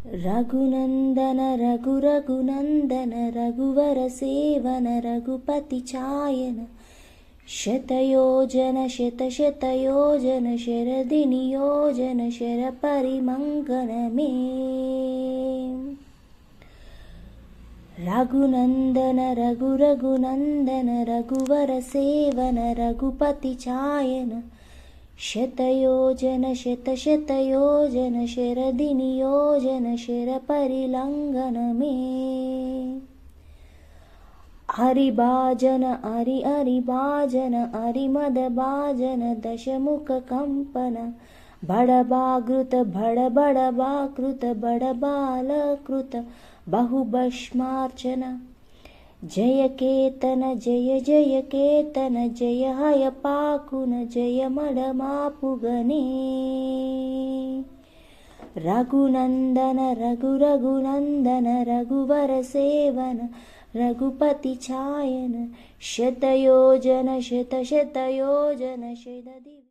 रघुनन्दन रघुरघुनन्दन रघुवर सेवन रघुपति चायन शतयोजन शतशतयोजन शरदिनियोजन शरपरिमङ्गन मे रघुनन्दन रघुरघुनन्दन रघुवर सेवन रघुपति चायन शतयोजन शतशतयोजन शरदिनियोजन शरपरिलङ्घन मे हरिभाजन हरिभाजन हरिमदभाजन दशमुखकम्पन बडभाकृत बडबडभाकृत बडबालकृत बहुभस्मार्चन जय केतन जय जय केतन जय हयपाकुन जय मडमापुगने रघुनन्दन रघुरघुनन्दन रघुवर सेवन रघुपति चायन शतयोजन शतशतयोजन शतदिव्य